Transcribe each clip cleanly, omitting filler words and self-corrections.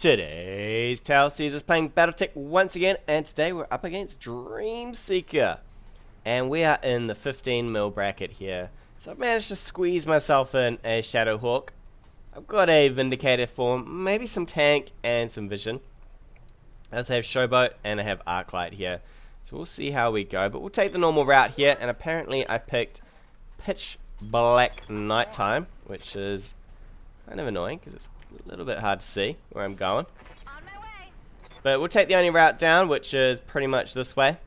Today's Tale sees us playing BattleTech once again, and today we're up against Dreamseeker. And we are in the 15mm bracket here. So I've managed to squeeze myself in a ShadowHawk. I've got a Vindicator form, maybe some tank and some vision. I also have Showboat and I have Arclight here. So we'll see how we go, but we'll take the normal route here, and apparently I picked pitch black nighttime, which is kind of annoying because it's a little bit hard to see where I'm going. But we'll take the only route down, which is pretty much this way.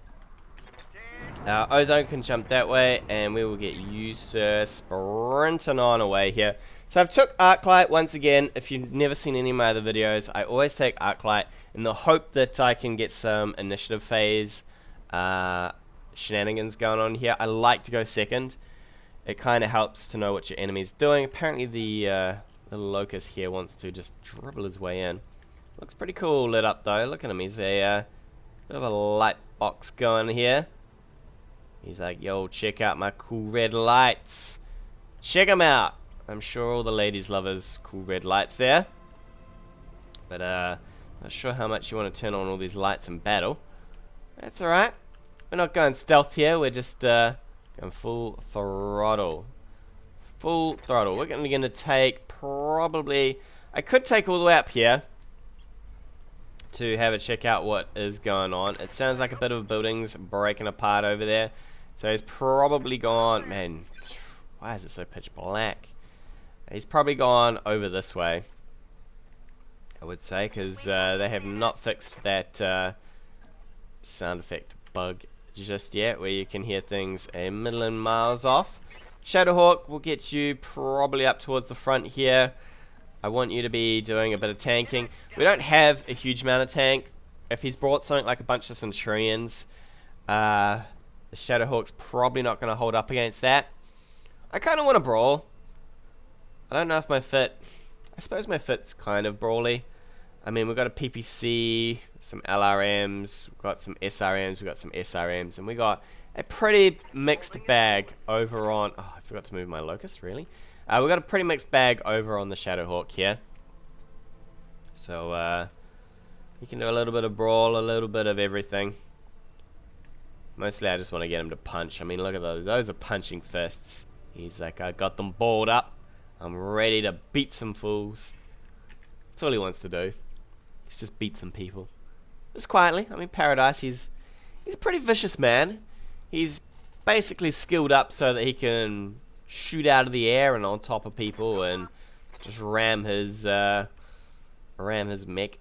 Ozone can jump that way, and we will get you, sir, sprinting on away here. So I've took Arclight once again. If you've never seen any of my other videos, I always take Arclight in the hope that I can get some initiative phase shenanigans going on here. I like to go second. It kind of helps to know what your enemy's doing. Apparently the little locust here wants to just dribble his way in. Looks pretty cool lit up though. Look at him. He's a bit of a light box going here. He's like, yo, check out my cool red lights. Check them out. I'm sure all the ladies love his cool red lights there. But not sure how much you want to turn on all these lights in battle. That's alright. We're not going stealth here. We're just going full throttle. Full throttle. We're going to take probably... I could take all the way up here to have a check out what is going on. It sounds like a bit of a building's breaking apart over there. So he's probably gone... Man, why is it so pitch black? He's probably gone over this way, I would say, because they have not fixed that sound effect bug just yet, where you can hear things a million miles off. ShadowHawk will get you probably up towards the front here. I want you to be doing a bit of tanking. We don't have a huge amount of tank. If he's brought something like a bunch of Centurions, the ShadowHawk's probably not going to hold up against that. I kind of want to brawl. I don't know if my fit... I suppose my fit's kind of brawly. I mean, we've got a PPC, some LRMs, we've got some SRMs, we've got some SRMs, and we got a pretty mixed bag over on... Oh, I forgot to move my locust, really? We've got a pretty mixed bag over on the ShadowHawk here. So, you can do a little bit of brawl, a little bit of everything. Mostly I just want to get him to punch. I mean, look at those. Those are punching fists. He's like, I got them balled up. I'm ready to beat some fools. That's all he wants to do. He's just beat some people. Just quietly. I mean, Paradise, he's a pretty vicious man. He's basically skilled up so that he can shoot out of the air and on top of people and just ram his mech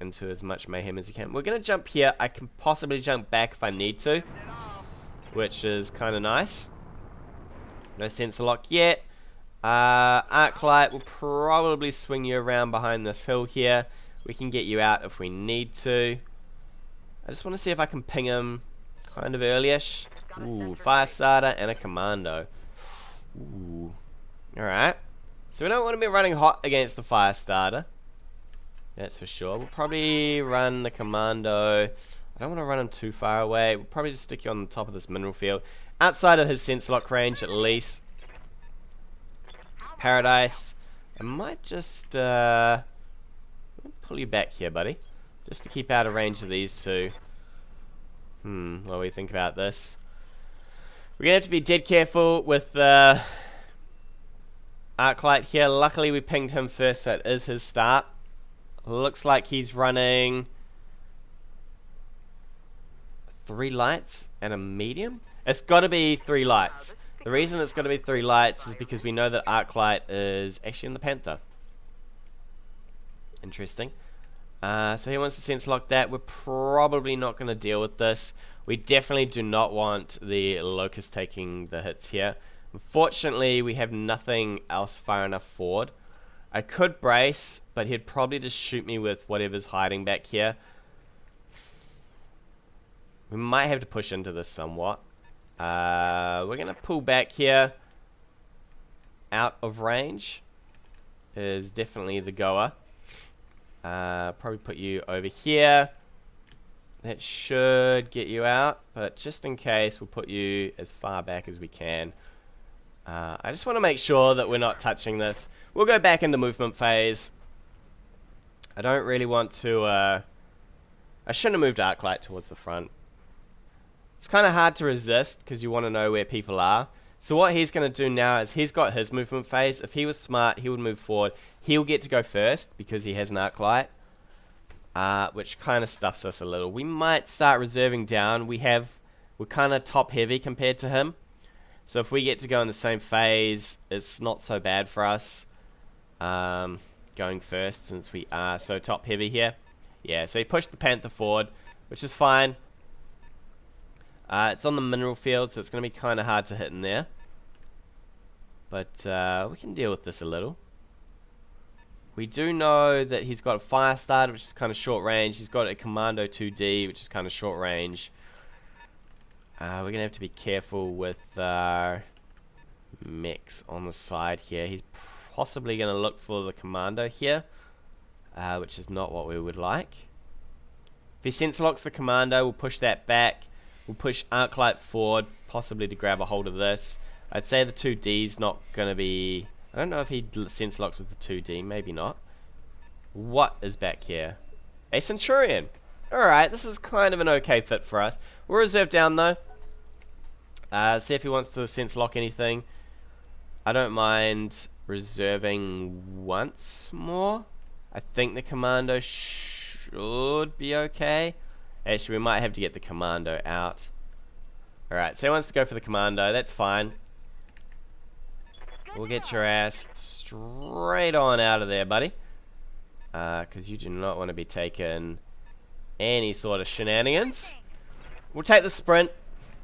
into as much mayhem as he can. We're going to jump here. I can possibly jump back if I need to, which is kind of nice. No sensor lock yet. Arclight will probably swing you around behind this hill here. We can get you out if we need to. I just want to see if I can ping him kind of early-ish. Ooh, fire starter and a commando. Ooh. Alright. So we don't want to be running hot against the fire starter. That's for sure. We'll probably run the commando. I don't want to run him too far away. We'll probably just stick you on the top of this mineral field. Outside of his sensor lock range at least. Paradise. I might just pull you back here, buddy. Just to keep out of range of these two. What do we think about this? We're going to have to be dead careful with Arclight here. Luckily we pinged him first, so it is his start. Looks like he's running 3 lights and a medium. It's got to be 3 lights. The reason it's got to be 3 lights is because we know that Arclight is actually in the Panther. Interesting. So he wants to sense lock that. We're probably not going to deal with this. We definitely do not want the Locust taking the hits here. Unfortunately, we have nothing else far enough forward. I could brace, but he'd probably just shoot me with whatever's hiding back here. We might have to push into this somewhat. We're going to pull back here. Out of range is definitely the goer. Probably put you over here. That should get you out, but just in case, we'll put you as far back as we can. I just want to make sure that we're not touching this. We'll go back into movement phase. I don't really want to, I shouldn't have moved Arclight towards the front. It's kind of hard to resist because you want to know where people are. So what he's going to do now is he's got his movement phase. If he was smart, he would move forward. He'll get to go first because he has an Arclight, which kind of stuffs us a little. We might start reserving down. We're kind of top heavy compared to him. So if we get to go in the same phase, it's not so bad for us going first since we are so top heavy here. Yeah, so he pushed the Panther forward, which is fine. It's on the mineral field, so it's going to be kind of hard to hit in there. But we can deal with this a little. We do know that he's got a fire starter, which is kind of short range. He's got a commando 2D, which is kind of short range. We're going to have to be careful with Mechs on the side here. He's possibly going to look for the commando here, which is not what we would like. If he sense locks the commando, we'll push that back. We'll push Arclight forward, possibly to grab a hold of this. I'd say the 2D's not going to be... I don't know if he sense locks with the 2D, maybe not. What is back here? A Centurion. Alright, this is kind of an okay fit for us. We'll reserve down though. See if he wants to sense lock anything. I don't mind reserving once more. I think the commando should be okay. Actually, we might have to get the commando out. Alright, so he wants to go for the commando. That's fine. We'll get your ass straight on out of there, buddy. Because you do not want to be taking any sort of shenanigans. We'll take the sprint.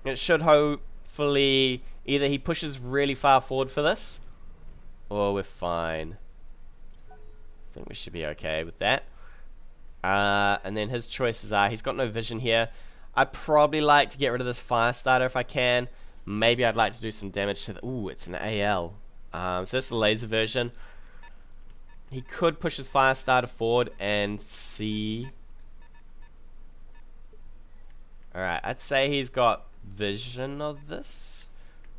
It should hopefully... Either he pushes really far forward for this, or we're fine. I think we should be okay with that. And then his choices are, he's got no vision here. I'd probably like to get rid of this fire starter if I can. Maybe I'd like to do some damage to the... Ooh, it's an AL. So that's the laser version. He could push his fire starter forward and see... Alright, I'd say he's got vision of this.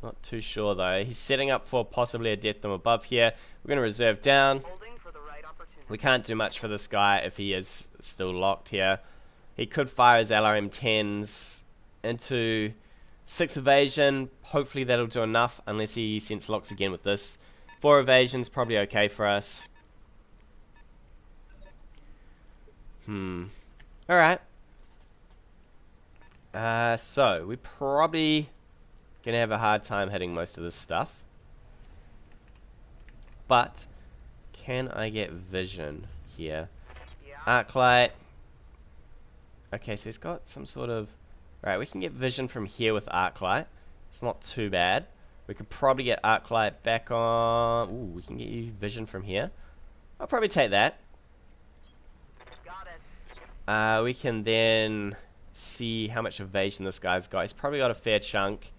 Not too sure though. He's setting up for possibly a death dome above here. We're going to reserve down. We can't do much for this guy if he is still locked here. He could fire his LRM-10s into 6 evasion. Hopefully that'll do enough, unless he sense locks again with this. 4 evasion's probably okay for us. Alright. So, we're probably going to have a hard time hitting most of this stuff. But... can I get vision here? Arclight. Okay, so he's got some sort of... Right, we can get vision from here with Arclight. It's not too bad. We could probably get Arclight back on... Ooh, we can get you vision from here. I'll probably take that. We can then see how much evasion this guy's got. He's probably got a fair chunk,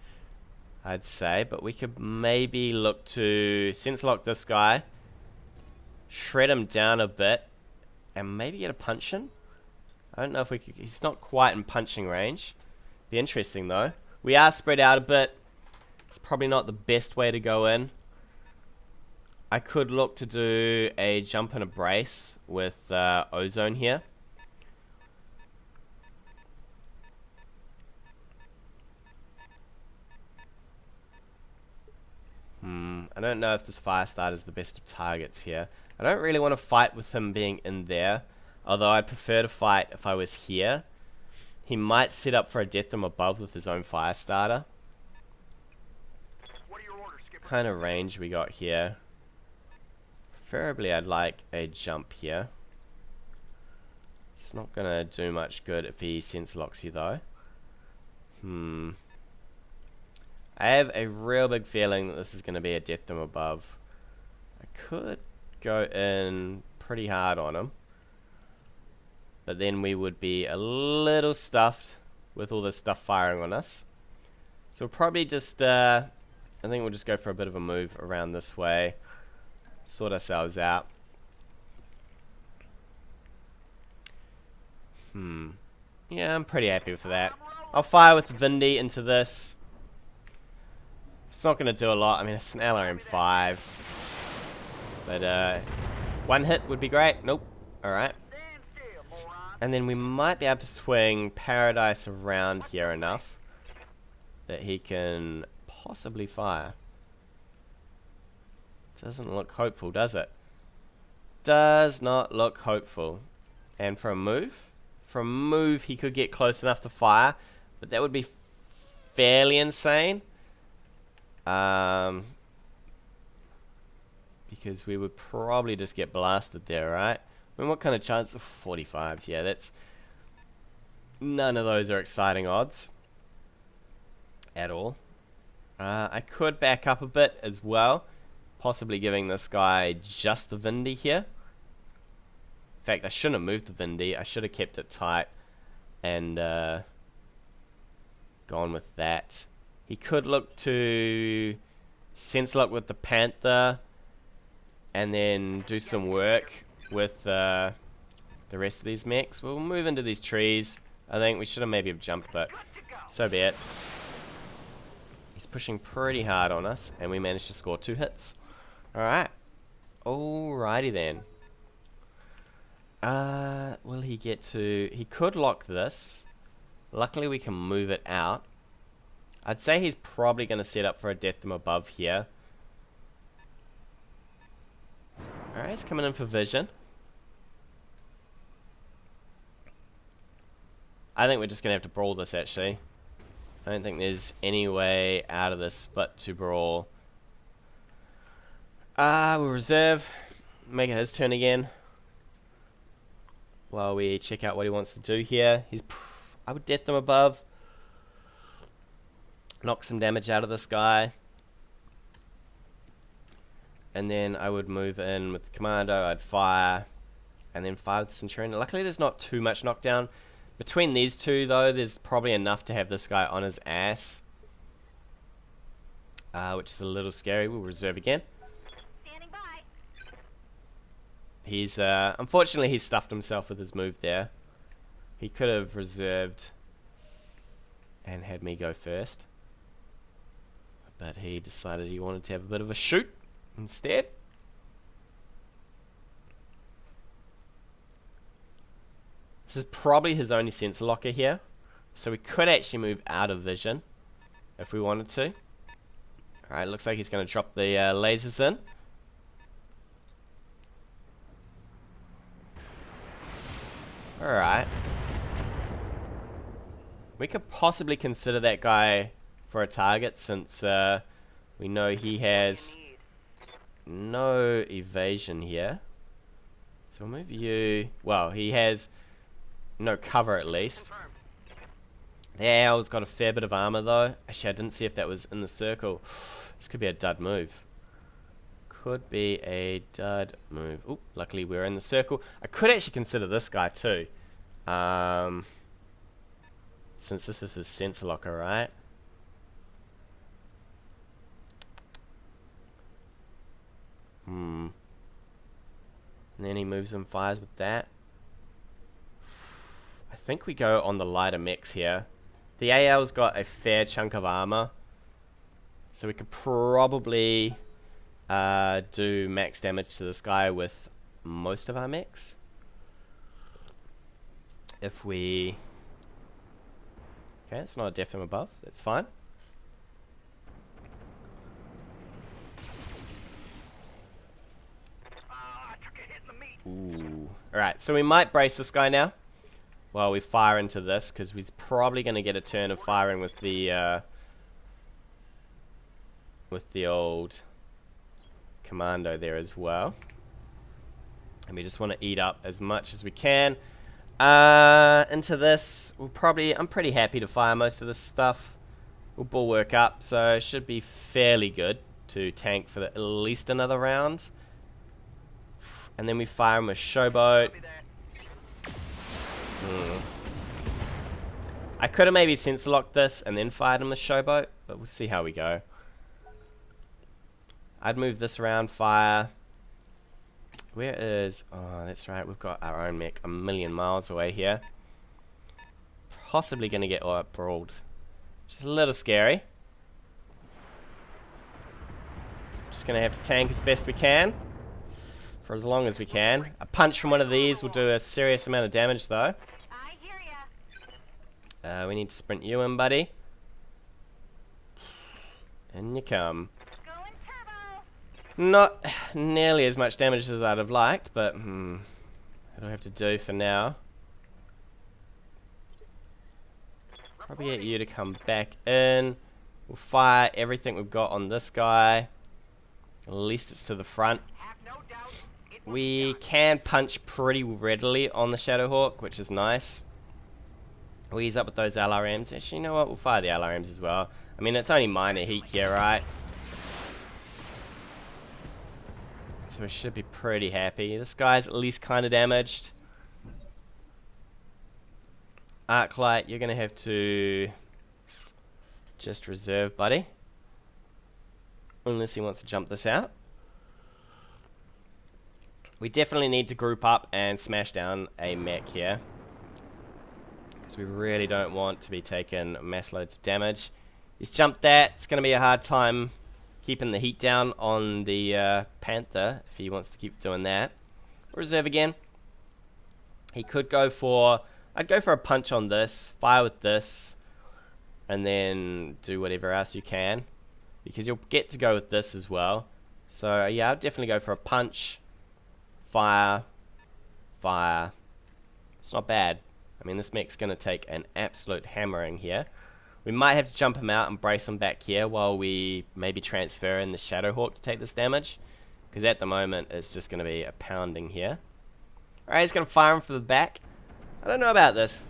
I'd say. But we could maybe look to sense lock this guy. Shred him down a bit, and maybe get a punch in. I don't know if we could... He's not quite in punching range. Be interesting though. We are spread out a bit. It's probably not the best way to go in. I could look to do a jump and a brace with ozone here. I don't know if this fire starter is the best of targets here. I don't really want to fight with him being in there, although I'd prefer to fight if I was here. He might set up for a death from above with his own fire starter. What kind of range we got here? Preferably I'd like a jump here. It's not gonna do much good if he sense locks you though. I have a real big feeling that this is gonna be a death from above. I could go in pretty hard on him, but then we would be a little stuffed with all this stuff firing on us. So we'll probably just I think we'll just go for a bit of a move around this way, sort ourselves out. Yeah, I'm pretty happy with that. I'll fire with the Vindy into this. It's not going to do a lot. I mean, it's an LRM-5. But, one hit would be great. Nope. Alright. And then we might be able to swing Paradise around here enough that he can possibly fire. Doesn't look hopeful, does it? Does not look hopeful. And for a move, he could get close enough to fire, but that would be fairly insane. Because we would probably just get blasted there, right? I mean, what kind of chance? 45s, yeah, that's... None of those are exciting odds. At all. I could back up a bit as well. Possibly giving this guy just the Vindy here. In fact, I shouldn't have moved the Vindy. I should have kept it tight and gone with that. He could look to sense lock with the Panther and then do some work with the rest of these mechs. We'll move into these trees. I think we should have maybe jumped, but so be it. He's pushing pretty hard on us, and we managed to score 2 hits. Alright. Alrighty then. Will he get to... He could lock this. Luckily we can move it out. I'd say he's probably going to set up for a death from above here. Alright, he's coming in for vision. I think we're just going to have to brawl this, actually. I don't think there's any way out of this but to brawl. We'll reserve. Make it his turn again. While we check out what he wants to do here. I would death them above. Knock some damage out of this guy. And then I would move in with the Commando. I'd fire. And then fire with the Centurion. Luckily there's not too much knockdown. Between these two, though, there's probably enough to have this guy on his ass. Which is a little scary. We'll reserve again. Standing by. He's, unfortunately, he's stuffed himself with his move there. He could have reserved and had me go first. But he decided he wanted to have a bit of a shoot instead. This is probably his only sensor locker here. So we could actually move out of vision if we wanted to. Alright, looks like he's going to drop the lasers in. Alright. We could possibly consider that guy for a target since we know he has no evasion here. So we'll move you... Well, he has... no cover at least. The AL's got a fair bit of armor though. Actually, I didn't see if that was in the circle. This could be a dud move. Could be a dud move. Oop, luckily we're in the circle. I could actually consider this guy too. Since this is his sensor locker, right? And then he moves and fires with that. I think we go on the lighter mechs here. The AL's got a fair chunk of armor. So we could probably do max damage to this guy with most of our mechs. If we... Okay, it's not a death from above. That's fine. Ooh. Alright, so we might brace this guy now. Well, we fire into this, because he's probably going to get a turn of firing with the old Commando there as well. And we just want to eat up as much as we can. Into this, I'm pretty happy to fire most of this stuff. We'll bulwark up, so it should be fairly good to tank for at least another round. And then we fire him with Showboat. I could have maybe sensor locked this and then fired him with Showboat, but we'll see how we go. I'd move this around, fire. Where is... Oh, that's right, we've got our own mech a million miles away here. Possibly going to get brawled, which is a little scary. Just going to have to tank as best we can. for as long as we can. A punch from one of these will do a serious amount of damage though. We need to sprint you in, buddy. In you come. Not nearly as much damage as I'd have liked, but it'll have to do for now. Probably get you to come back in. We'll fire everything we've got on this guy. At least it's to the front. We can punch pretty readily on the ShadowHawk, which is nice. We'll ease up with those LRMs. Actually, you know what? We'll fire the LRMs as well. I mean, it's only minor heat here, right? So we should be pretty happy. This guy's at least kind of damaged. Arclight, you're going to have to just reserve, buddy. Unless he wants to jump this out. We definitely need to group up and smash down a mech here. Because we really don't want to be taking mass loads of damage. He's jumped that. It's going to be a hard time keeping the heat down on the Panther if he wants to keep doing that. Reserve again. He could go for... I'd go for a punch on this, fire with this, and then do whatever else you can. Because you'll get to go with this as well. So yeah, I'd definitely go for a punch, fire, fire. It's not bad. I mean, this mech's going to take an absolute hammering here. We might have to jump him out and brace him back here while we maybe transfer in the ShadowHawk to take this damage. Because at the moment, it's just going to be a pounding here. Alright, he's going to fire him for the back. I don't know about this.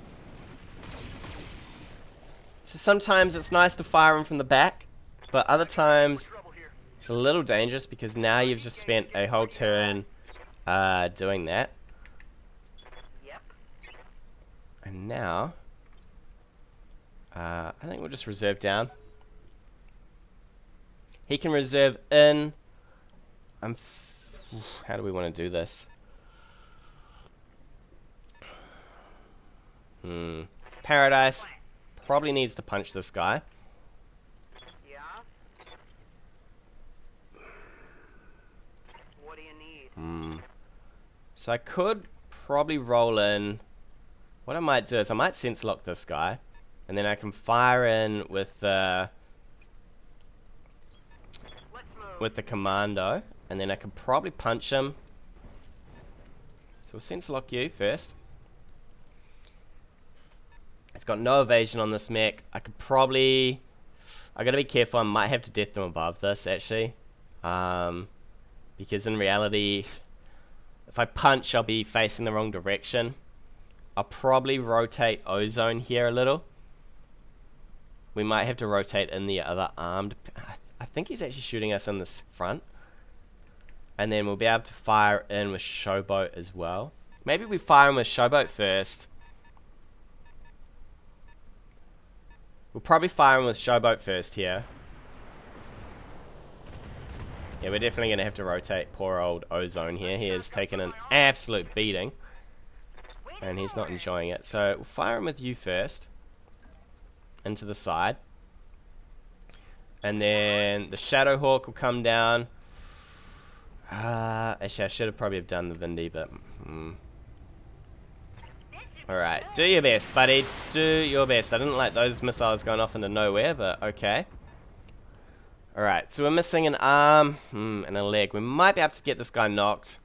So sometimes it's nice to fire him from the back. But other times, it's a little dangerous because now you've just spent a whole turn doing that. And now... I think we'll just reserve down. He can reserve in. How do we want to do this? Paradise probably needs to punch this guy. Yeah. What do you need? So I could probably roll in. What I might do is I might sense lock this guy. And then I can fire in with the commando, and then I can probably punch him. So we'll sense lock you first. It's got no evasion on this mech. I could probably... I gotta be careful. I might have to death them above this actually, because in reality, if I punch, I'll be facing the wrong direction. I'll probably rotate Ozone here a little. We might have to rotate in the other armed... I think he's actually shooting us in this front. And then we'll be able to fire in with Showboat as well. Maybe we fire him with Showboat first. We'll probably fire him with Showboat first here. Yeah, we're definitely going to have to rotate poor old Ozone here. He has taken an absolute beating. And he's not enjoying it. So we'll fire him with you first. Into the side. And then the ShadowHawk will come down. Actually, I should have probably have done the Vindy, but... Alright, do your best, buddy. Do your best. I didn't like those missiles going off into nowhere, but okay. Alright, so we're missing an arm and a leg. We might be able to get this guy knocked.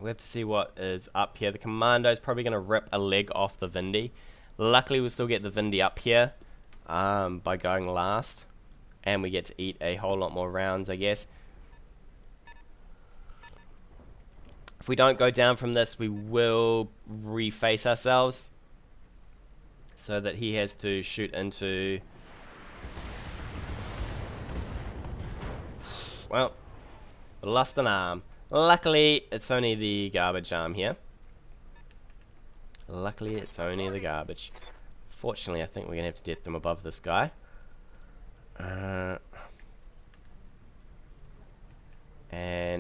We have to see what is up here. The commando is probably going to rip a leg off the Vindy. Luckily, we'll still get the Vindy up here by going last. And we get to eat a whole lot more rounds, I guess. If we don't go down from this, we will reface ourselves. So that he has to shoot into... Well, we lost an arm. Luckily, it's only the garbage arm here. Luckily, it's only the garbage. Fortunately, I think we're going to have to get them above this guy. And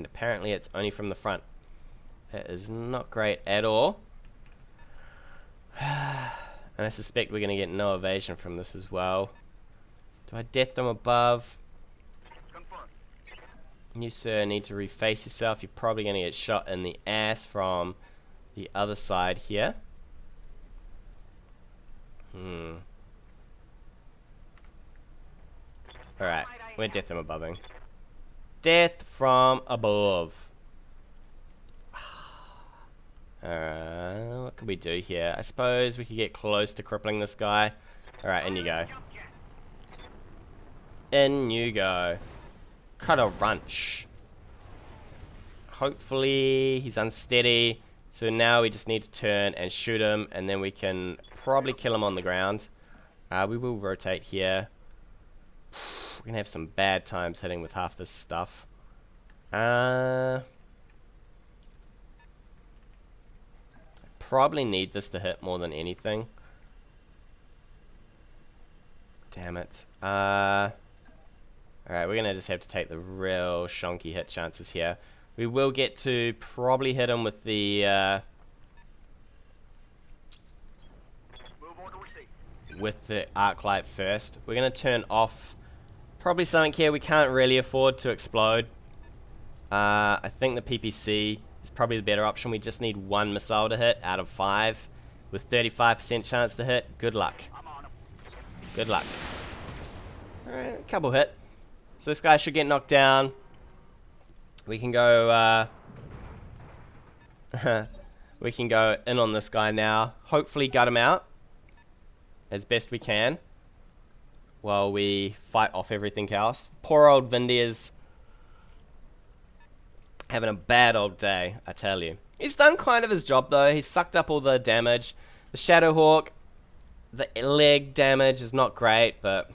apparently it's only from the front. That is not great at all. And I suspect we're going to get no evasion from this as well. Do I death them above? You, sir, need to reface yourself. You're probably going to get shot in the ass from the other side here. Alright, we're death from above. Death from above. What can we do here? I suppose we could get close to crippling this guy. Alright, in you go. In you go. Cut a runch. Hopefully he's unsteady. So now we just need to turn and shoot him, and then we can probably kill him on the ground. We will rotate here. We're gonna have some bad times hitting with half this stuff. Probably need this to hit more than anything. Damn it. Alright, we're gonna just have to take the real shonky hit chances here. We will get to probably hit him with the arc light first. We're gonna turn off probably something here we can't really afford to explode. I think the PPC is probably the better option. We just need one missile to hit out of 5 with 35% chance to hit. Good luck. Good luck. Alright, a couple hit. So this guy should get knocked down. We can go we can go in on this guy now. Hopefully gut him out as best we can while we fight off everything else. Poor old Vindy is having a bad old day, I tell you. He's done kind of his job though. He's sucked up all the damage. The ShadowHawk, the leg damage is not great, but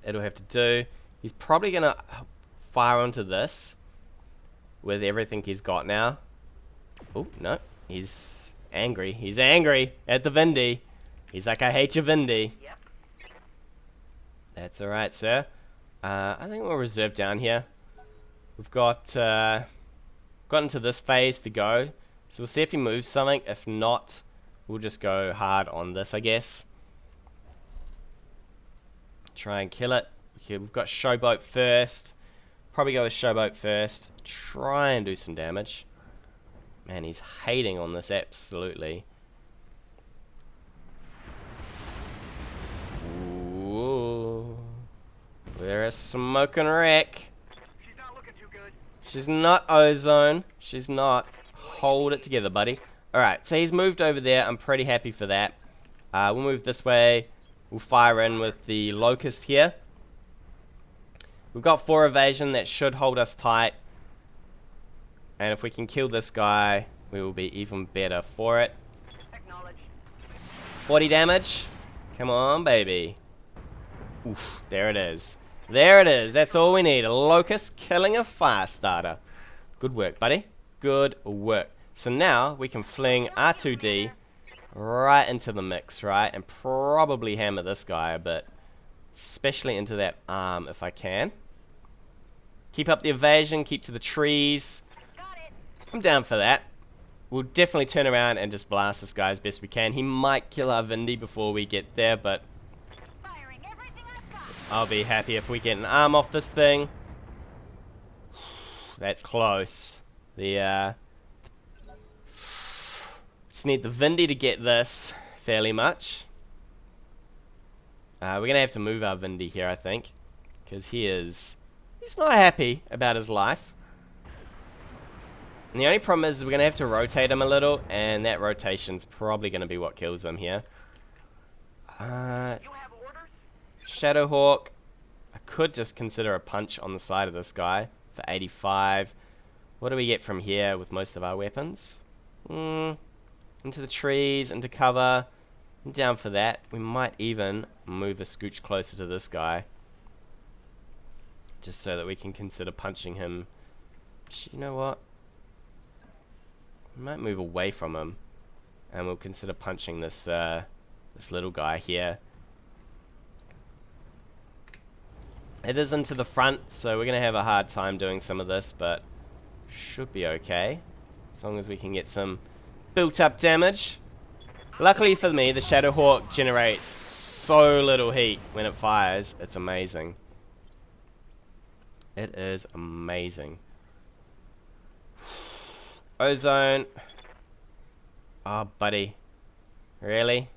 it'll have to do. He's probably gonna fire onto this with everything he's got now. Oh, no. He's angry. He's angry at the Vindy. He's like, I hate you, Vindy. Yep. That's alright, sir. I think we'll reserve down here. We've got gotten to this phase to go. So we'll see if he moves something. If not, we'll just go hard on this, I guess. Try and kill it. Okay, we've got Showboat first. Probably go with Showboat first. Try and do some damage. Man, he's hating on this absolutely. Ooh. We're a smoking wreck. She's not looking too good. She's not ozone. She's not. Hold it together, buddy. Alright, so he's moved over there. I'm pretty happy for that. We'll move this way. We'll fire in with the Locust here. We've got 4 evasion. That should hold us tight. And if we can kill this guy, we will be even better for it. 40 damage. Come on, baby. Oof, there it is. There it is. That's all we need. A Locust killing a fire starter. Good work, buddy. Good work. So now we can fling R2D right into the mix, right? And probably hammer this guy a bit. Especially into that arm if I can. Keep up the evasion. Keep to the trees. I'm down for that. We'll definitely turn around and just blast this guy as best we can. He might kill our Vindy before we get there, but I'll be happy if we get an arm off this thing. That's close. Just need the Vindy to get this fairly much. We're going to have to move our Vindy here, I think. Because he's not happy about his life. And the only problem is we're going to have to rotate him a little. And that rotation's probably going to be what kills him here. ShadowHawk. I could just consider a punch on the side of this guy for 85. What do we get from here with most of our weapons? Into the trees, into cover. I'm down for that. We might even move a scooch closer to this guy. Just so that we can consider punching him. Actually, you know what? We might move away from him. And we'll consider punching this this little guy here. It is into the front, so we're going to have a hard time doing some of this, but should be okay. As long as we can get some built up damage. Luckily for me, the ShadowHawk generates so little heat when it fires. It's amazing. It is amazing. Ozone. Oh, buddy. Really?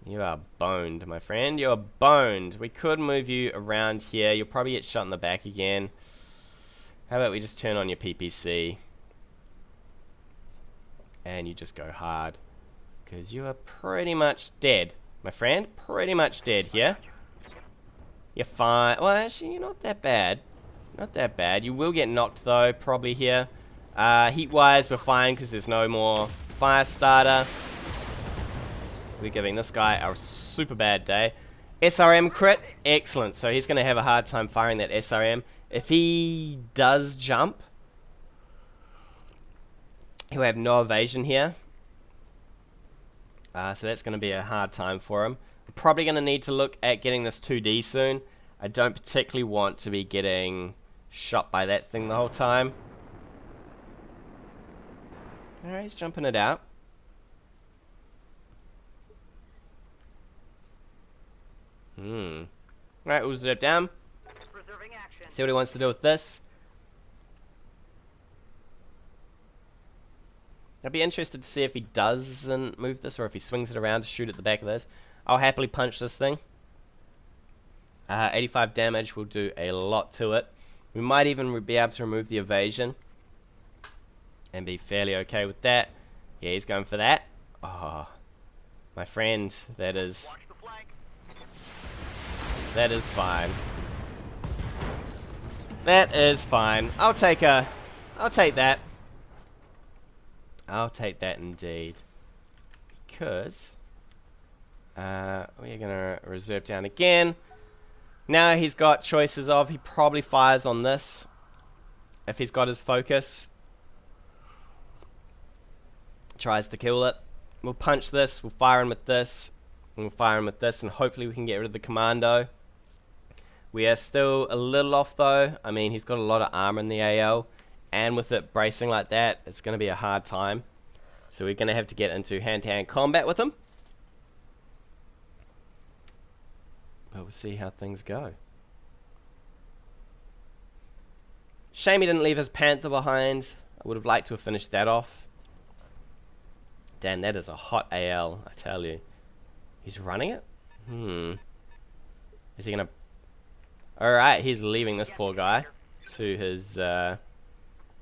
You are boned, my friend. You are boned. We could move you around here. You'll probably get shot in the back again. How about we just turn on your PPC? And you just go hard. Because you are pretty much dead, my friend. Pretty much dead here. You're fine. Well, actually, you're not that bad. Not that bad. You will get knocked, though, probably here. Heat-wise, we're fine because there's no more fire starter. We're giving this guy a super bad day. SRM crit. Excellent. So he's going to have a hard time firing that SRM. If he does jump, he'll have no evasion here. So that's going to be a hard time for him. We're probably going to need to look at getting this 2D soon. I don't particularly want to be getting shot by that thing the whole time. Alright, he's jumping it out. Alright, we'll zip down. See what he wants to do with this. I'd be interested to see if he doesn't move this or if he swings it around to shoot at the back of this. I'll happily punch this thing. 85 damage will do a lot to it. We might even be able to remove the evasion and be fairly okay with that. Yeah, he's going for that. Oh, my friend, that is fine. That is fine. I'll take that. I'll take that indeed. Because we're gonna reserve down again. Now he's got choices of, he probably fires on this if he's got his focus. Tries to kill it. We'll punch this, we'll fire him with this, and we'll fire him with this, and hopefully we can get rid of the commando. We are still a little off though. I mean, he's got a lot of armor in the AL, and with it bracing like that, it's going to be a hard time. So we're going to have to get into hand-to-hand combat with him. But we'll see how things go. Shame he didn't leave his Panther behind. I would have liked to have finished that off. Damn, that is a hot AL, I tell you. He's running it? Is he going to... Alright, he's leaving this poor guy to his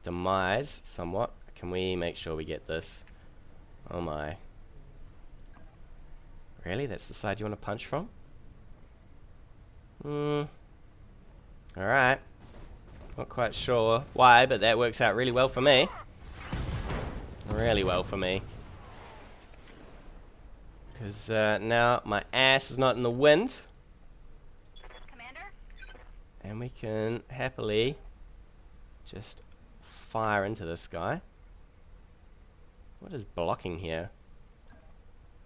demise, somewhat. Can we make sure we get this? Oh my. Really? That's the side you want to punch from? Alright. Not quite sure why, but that works out really well for me. Really well for me. Because now my ass is not in the wind. Commander? And we can happily just fire into this guy. What is blocking here?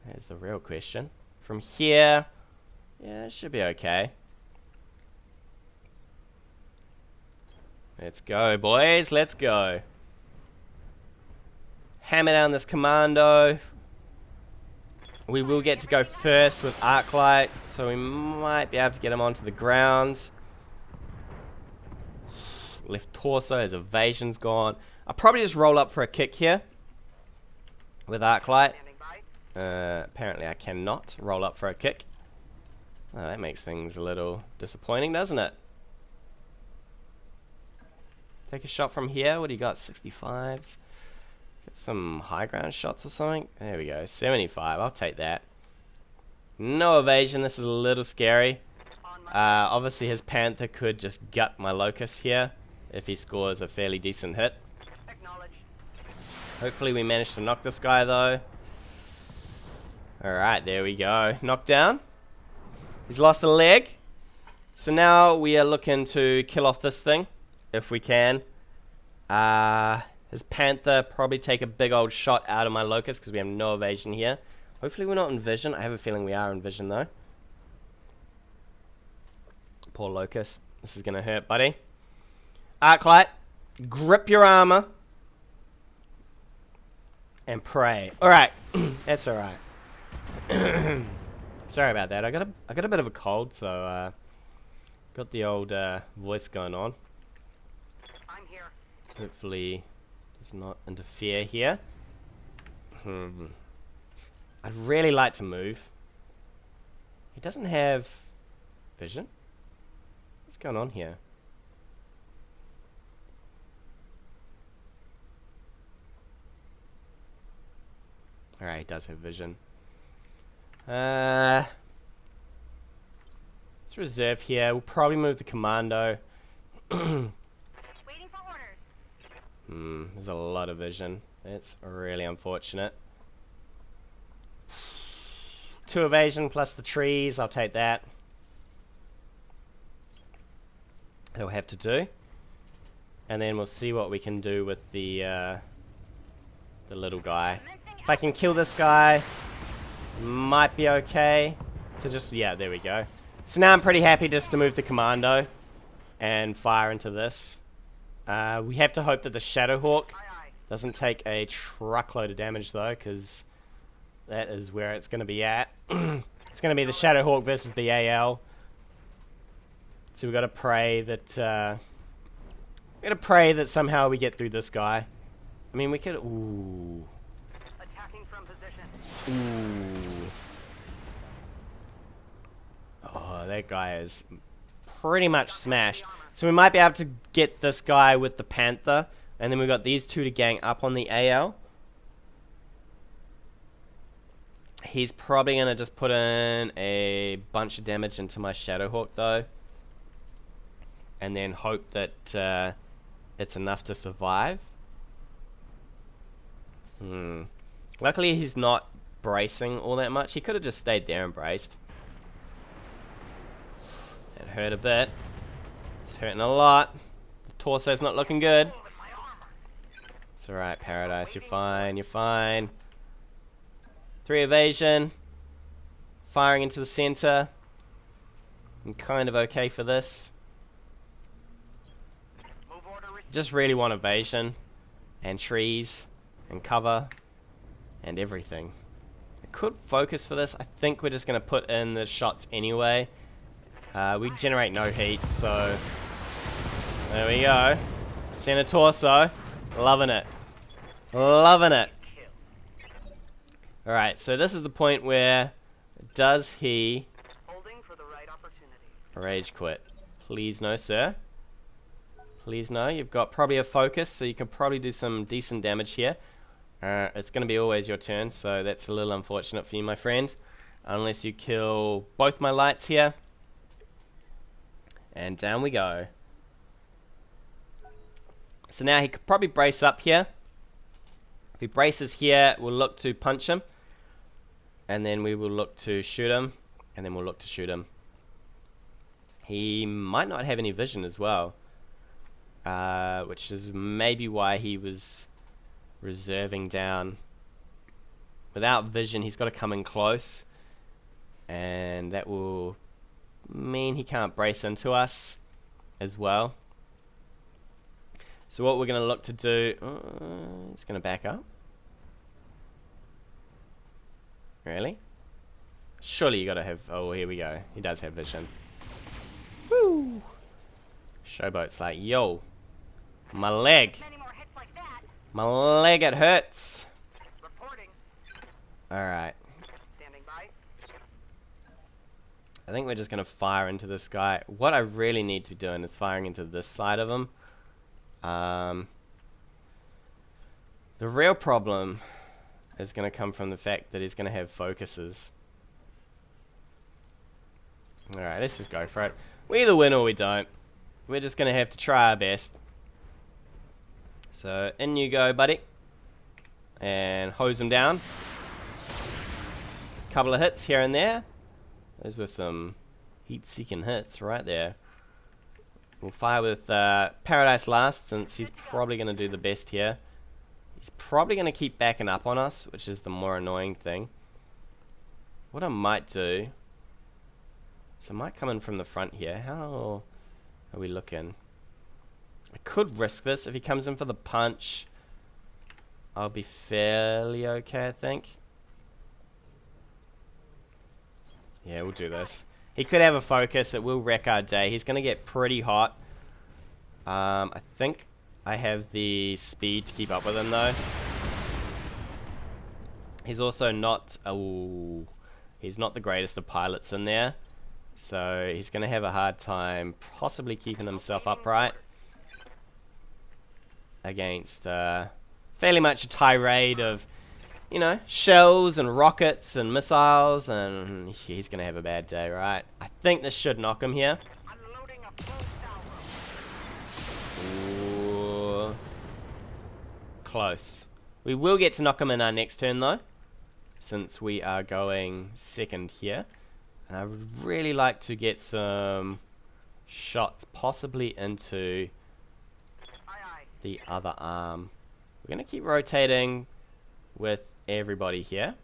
That's the real question. From here, yeah, it should be okay. Let's go, boys. Let's go. Hammer down this commando. We will get to go first with Arclight, so we might be able to get him onto the ground. Left torso, his evasion's gone. I'll probably just roll up for a kick here with Arclight. Apparently I cannot roll up for a kick. Oh, that makes things a little disappointing, doesn't it? Take a shot from here. What do you got? 65s. Get some high ground shots or something. There we go. 75. I'll take that. No evasion. This is a little scary. Obviously his Panther could just gut my Locust here if he scores a fairly decent hit. Hopefully we manage to knock this guy though. Alright, there we go. Knockdown. He's lost a leg. So now we are looking to kill off this thing, if we can. His Panther probably take a big old shot out of my Locust because we have no evasion here. Hopefully we're not in vision. I have a feeling we are in vision though. Poor Locust. This is going to hurt, buddy. Arclight, grip your armor. And pray. Alright. That's alright. Sorry about that. I got a bit of a cold, so Got the old voice going on. I'm here. Hopefully does not interfere here. I'd really like to move. He doesn't have vision? What's going on here? Alright, he does have vision. Let's reserve here. We'll probably move the commando. Waiting for orders. There's a lot of vision. It's really unfortunate. 2 evasion plus the trees. I'll take that. It'll have to do. And then we'll see what we can do with the little guy. If I can kill this guy, might be okay to just, yeah, there we go. So now I'm pretty happy just to move the commando and fire into this. We have to hope that the ShadowHawk doesn't take a truckload of damage though, because that is where it's going to be at. It's going to be the ShadowHawk versus the AL. So we've got to pray that somehow we get through this guy. I mean, we could. Ooh. Attacking from position. Ooh. Oh, that guy is pretty much smashed. So we might be able to get this guy with the Panther, and then we've got these 2 to gang up on the AL. He's probably going to just put in a bunch of damage into my ShadowHawk though. And then hope that it's enough to survive. Luckily he's not bracing all that much. He could have just stayed there and braced. It hurt a bit. It's hurting a lot. The torso's not looking good. It's alright, Paradise. You're fine. You're fine. 3 evasion. Firing into the center. I'm kind of okay for this. Just really want evasion. And trees. And cover. And everything. I could focus for this. I think we're just going to put in the shots anyway. We generate no heat, so there we go. Center torso. Loving it. Loving it. Alright, so this is the point where does he Holding for the right opportunity. rage quit? Please no, sir. Please no. You've got probably a focus, so you can probably do some decent damage here. It's going to be always your turn, so that's a little unfortunate for you, my friend. Unless you kill both my lights here. And down we go. So now he could probably brace up here. If he braces here, we'll look to punch him. And then we will look to shoot him. And then we'll look to shoot him. He might not have any vision as well. Which is maybe why he was reserving down. Without vision, he's got to come in close. And that will mean he can't brace into us as well. So what we're going to look to do... he's going to back up. Really? Surely you got to have... Oh, here we go. He does have vision. Woo! Showboat's like, yo, my leg. Many more hits like that. My leg, it hurts. Reporting. Alright. Standing by. I think we're just going to fire into this guy. What I really need to be doing is firing into this side of him. The real problem is going to come from the fact that he's going to have focuses. Alright, let's just go for it. We either win or we don't. We're just going to have to try our best. So, in you go, buddy. And hose him down. Couple of hits here and there. Those were some heat-seeking hits right there. We'll fire with Paradise last, since he's probably going to do the best here. He's probably going to keep backing up on us, which is the more annoying thing. What I might do... So I might come in from the front here. How are we looking? I could risk this. If he comes in for the punch, I'll be fairly okay, I think. Yeah, we'll do this. He could have a focus. It will wreck our day. He's going to get pretty hot. I think I have the speed to keep up with him, though. He's also not... Oh, he's not the greatest of pilots in there. So he's going to have a hard time possibly keeping himself upright against fairly much a tirade of, you know, shells and rockets and missiles, and he's going to have a bad day, right? I think this should knock him here. Unloading a full tower. Ooh. Close. We will get to knock him in our next turn, though, since we are going second here. And I would really like to get some shots possibly into the other arm. We're going to keep rotating with everybody here.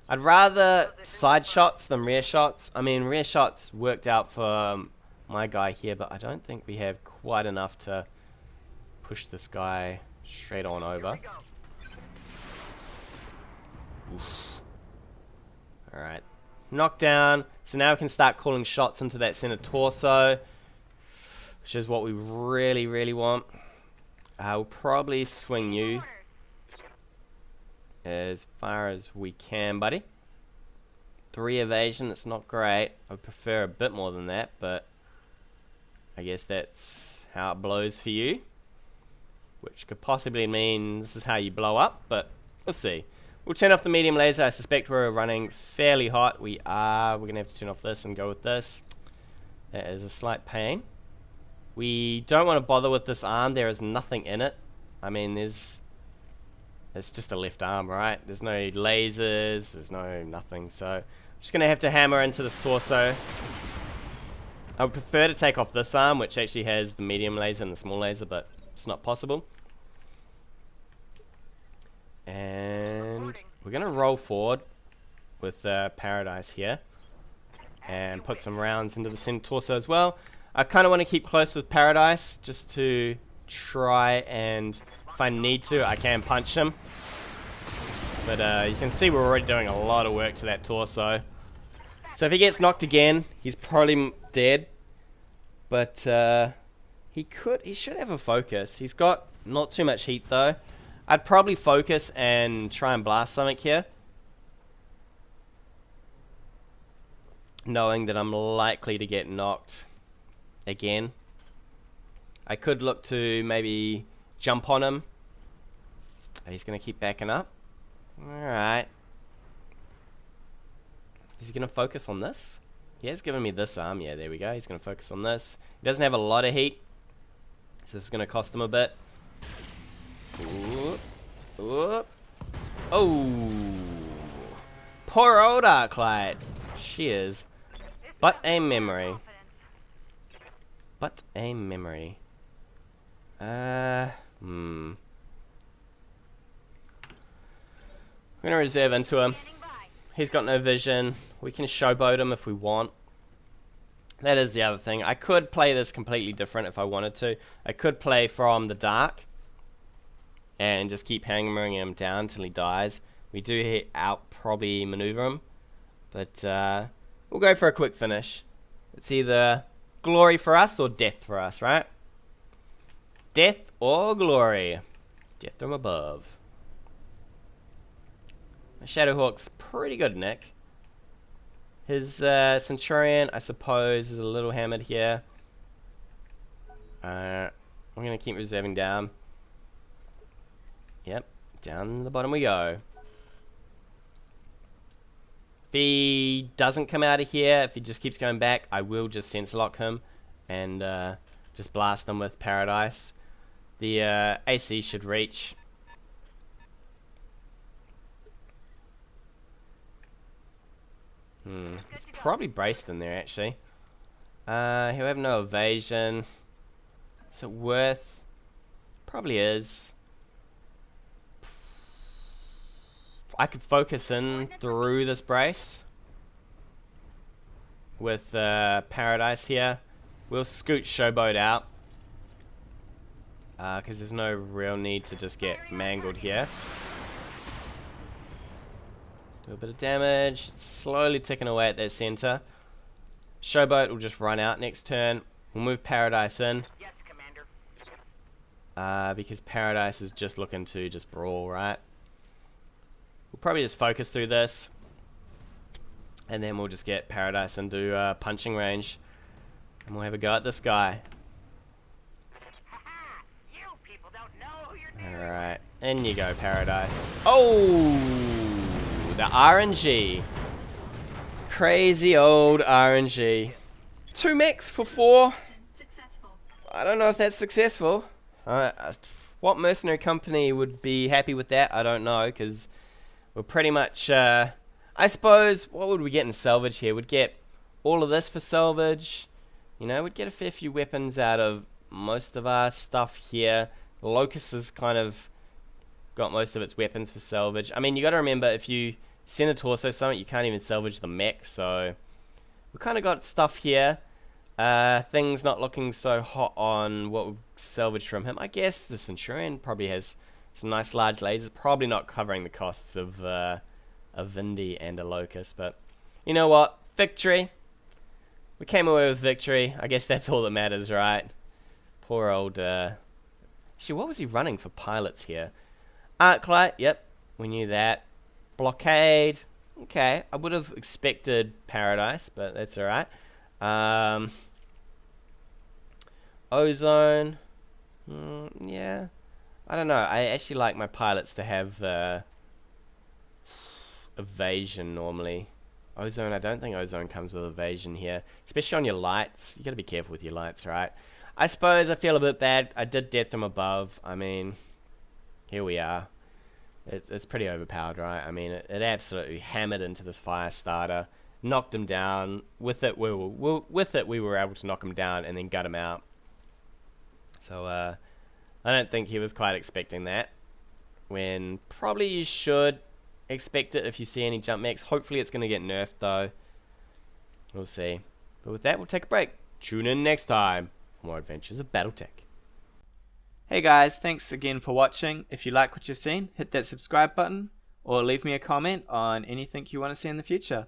I'd rather side shots than rear shots. I mean, rear shots worked out for my guy here, but I don't think we have quite enough to push this guy straight on over. Alright. Knockdown. So now we can start calling shots into that center torso, which is what we really, really want. I'll probably swing you as far as we can, buddy. 3 evasion, that's not great. I would prefer a bit more than that, but I guess that's how it blows for you. Which could possibly mean this is how you blow up, but we'll see. We'll turn off the medium laser. I suspect we're running fairly hot. We are. We're going to have to turn off this and go with this. That is a slight pain. We don't want to bother with this arm. There is nothing in it. I mean, it's just a left arm, right? There's no lasers. There's no nothing. So I'm just going to have to hammer into this torso. I would prefer to take off this arm, which actually has the medium laser and the small laser, but it's not possible. And we're going to roll forward with Paradise here and put some rounds into the center torso as well. I kind of want to keep close with Paradise just to try and, if I need to, I can punch him. But you can see we're already doing a lot of work to that torso. So if he gets knocked again, he's probably dead. But he should have a focus. He's got not too much heat though. I'd probably focus and try and blast something here, knowing that I'm likely to get knocked again. I could look to maybe jump on him. He's going to keep backing up. Alright. Is he going to focus on this? He has given me this arm. Yeah, there we go. He's going to focus on this. He doesn't have a lot of heat, so this is going to cost him a bit. Ooh. Ooh. Oh. Poor old Arclight. She is. But a memory. But a memory. We're gonna reserve into him. He's got no vision. We can showboat him if we want. That is the other thing. I could play this completely different if I wanted to. I could play from the dark and just keep hammering him down until he dies. We do probably maneuver him, but we'll go for a quick finish. It's either glory for us or death for us, right? Death or glory. Death from above. My ShadowHawk's pretty good, Nick. His Centurion, I suppose, is a little hammered here. I'm going to keep reserving down. Yep, down the bottom we go. If he doesn't come out of here, if he just keeps going back, I will just sense lock him and just blast them with Paradise. The AC should reach. It's probably braced in there, actually. He'll have no evasion. Is it worth? Probably is. I could focus in through this brace with Paradise here. We'll scoot Showboat out because there's no real need to just get mangled here. Do a bit of damage, slowly ticking away at that center. Showboat will just run out next turn. We'll move Paradise in. Yes, Commander. Because Paradise is just looking to just brawl, right? We'll probably just focus through this. And then we'll just get Paradise into punching range. And we'll have a go at this guy. Haha! You people don't know who you're dealing with. Alright, in you go, Paradise. Oh! The RNG. Crazy old RNG. 2 mechs for 4. I don't know if that's successful. What mercenary company would be happy with that? I don't know, because we're pretty much... I suppose, what would we get in salvage here? We'd get all of this for salvage. You know, we'd get a fair few weapons out of most of our stuff here. Locust has kind of got most of its weapons for salvage. I mean, you got to remember, if you send a torso summit, you can't even salvage the mech. So, we kind of got stuff here. Things not looking so hot on what we've salvaged from him. I guess the Centurion probably has some nice large lasers. Probably not covering the costs of a Vindy and a Locust. But, you know what? Victory. We came away with victory. I guess that's all that matters, right? Poor old... Actually, what was he running for pilots here? Arclight, yep. We knew that. Blockade. Okay, I would have expected Paradise, but that's alright. Ozone. Yeah. I don't know. I actually like my pilots to have evasion normally. Ozone, I don't think Ozone comes with evasion here. Especially on your lights. You gotta be careful with your lights, right? I suppose I feel a bit bad. I did death from above. I mean, here we are. It's pretty overpowered, right? I mean, it absolutely hammered into this fire starter. Knocked him down. With it, we were able to knock him down and then gut him out. So, I don't think he was quite expecting that. When probably you should expect it if you see any jump mechs. Hopefully it's going to get nerfed, though. We'll see. But with that, we'll take a break. Tune in next time for more adventures of BattleTech. Hey guys, thanks again for watching. If you like what you've seen, hit that subscribe button or leave me a comment on anything you want to see in the future.